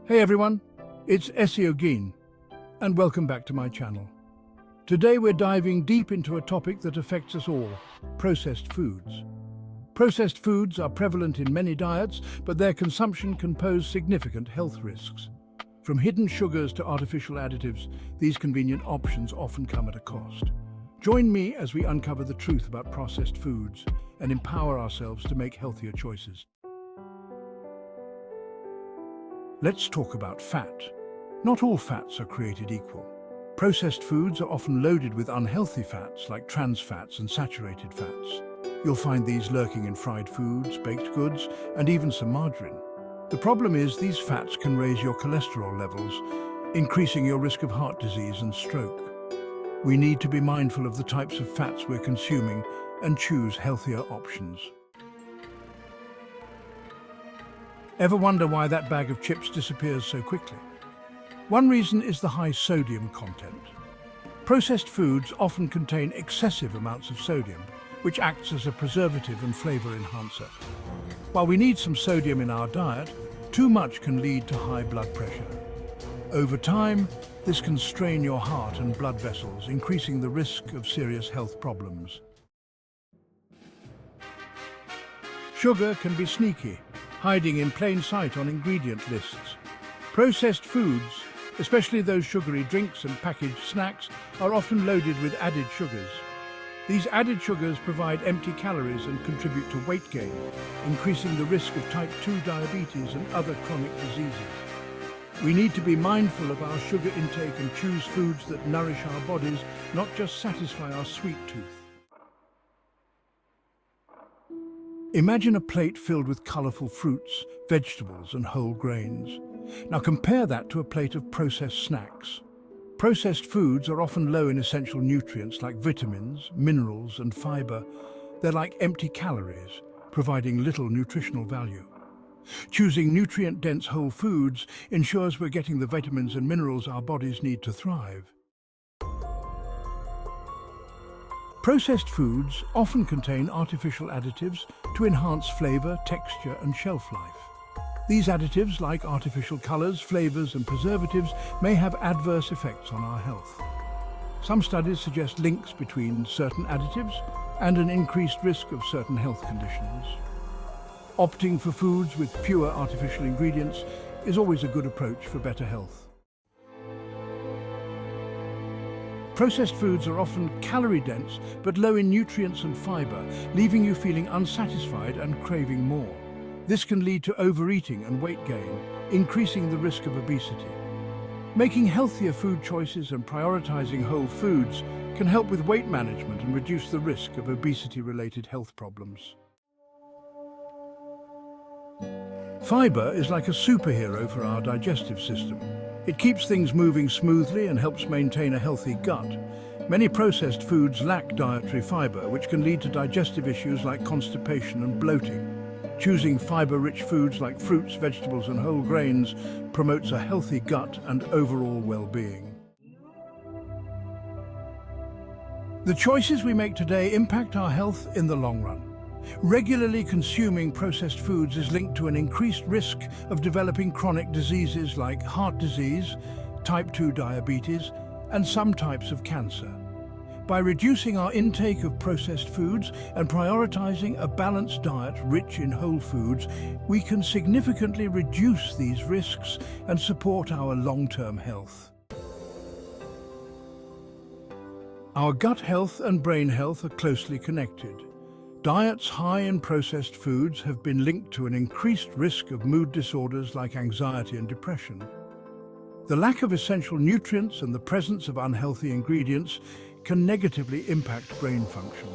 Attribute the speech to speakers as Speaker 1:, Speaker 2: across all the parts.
Speaker 1: Hey everyone, it's Ogin, and welcome back to my channel. Today we're diving deep into a topic that affects us all, processed foods. Processed foods are prevalent in many diets, but their consumption can pose significant health risks. From hidden sugars to artificial additives, these convenient options often come at a cost. Join me as we uncover the truth about processed foods and empower ourselves to make healthier choices. Let's talk about fat. Not all fats are created equal. Processed foods are often loaded with unhealthy fats like trans fats and saturated fats. You'll find these lurking in fried foods, baked goods, and even some margarine. The problem is these fats can raise your cholesterol levels, increasing your risk of heart disease and stroke. We need to be mindful of the types of fats we're consuming and choose healthier options. Ever wonder why that bag of chips disappears so quickly? One reason is the high sodium content. Processed foods often contain excessive amounts of sodium, which acts as a preservative and flavor enhancer. While we need some sodium in our diet, too much can lead to high blood pressure. Over time, this can strain your heart and blood vessels, increasing the risk of serious health problems. Sugar can be sneaky, hiding in plain sight on ingredient lists. Processed foods, especially those sugary drinks and packaged snacks, are often loaded with added sugars. These added sugars provide empty calories and contribute to weight gain, increasing the risk of type 2 diabetes and other chronic diseases. We need to be mindful of our sugar intake and choose foods that nourish our bodies, not just satisfy our sweet tooth. Imagine a plate filled with colorful fruits, vegetables, and whole grains. Now compare that to a plate of processed snacks. Processed foods are often low in essential nutrients like vitamins, minerals, and fiber. They're like empty calories, providing little nutritional value. Choosing nutrient-dense whole foods ensures we're getting the vitamins and minerals our bodies need to thrive. Processed foods often contain artificial additives to enhance flavor, texture, and shelf life. These additives, like artificial colors, flavors, and preservatives, may have adverse effects on our health. Some studies suggest links between certain additives and an increased risk of certain health conditions. Opting for foods with fewer artificial ingredients is always a good approach for better health. Processed foods are often calorie-dense but low in nutrients and fiber, leaving you feeling unsatisfied and craving more. This can lead to overeating and weight gain, increasing the risk of obesity. Making healthier food choices and prioritizing whole foods can help with weight management and reduce the risk of obesity-related health problems. Fiber is like a superhero for our digestive system. It keeps things moving smoothly and helps maintain a healthy gut. Many processed foods lack dietary fiber, which can lead to digestive issues like constipation and bloating. Choosing fiber-rich foods like fruits, vegetables, and whole grains promotes a healthy gut and overall well-being. The choices we make today impact our health in the long run. Regularly consuming processed foods is linked to an increased risk of developing chronic diseases like heart disease, type 2 diabetes, and some types of cancer. By reducing our intake of processed foods and prioritizing a balanced diet rich in whole foods, we can significantly reduce these risks and support our long-term health. Our gut health and brain health are closely connected. Diets high in processed foods have been linked to an increased risk of mood disorders like anxiety and depression. The lack of essential nutrients and the presence of unhealthy ingredients can negatively impact brain function.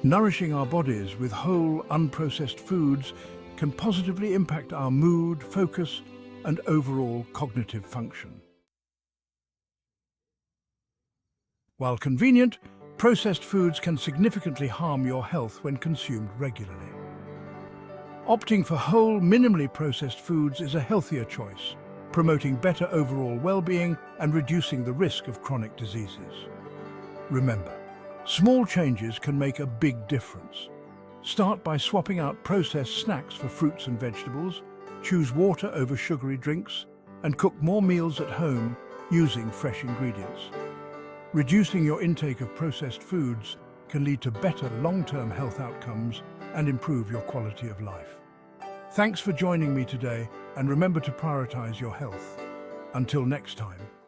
Speaker 1: Nourishing our bodies with whole, unprocessed foods can positively impact our mood, focus, and overall cognitive function. While convenient, processed foods can significantly harm your health when consumed regularly. Opting for whole, minimally processed foods is a healthier choice, promoting better overall well-being and reducing the risk of chronic diseases. Remember, small changes can make a big difference. Start by swapping out processed snacks for fruits and vegetables, choose water over sugary drinks, and cook more meals at home using fresh ingredients. Reducing your intake of processed foods can lead to better long-term health outcomes and improve your quality of life. Thanks for joining me today, and remember to prioritize your health. Until next time.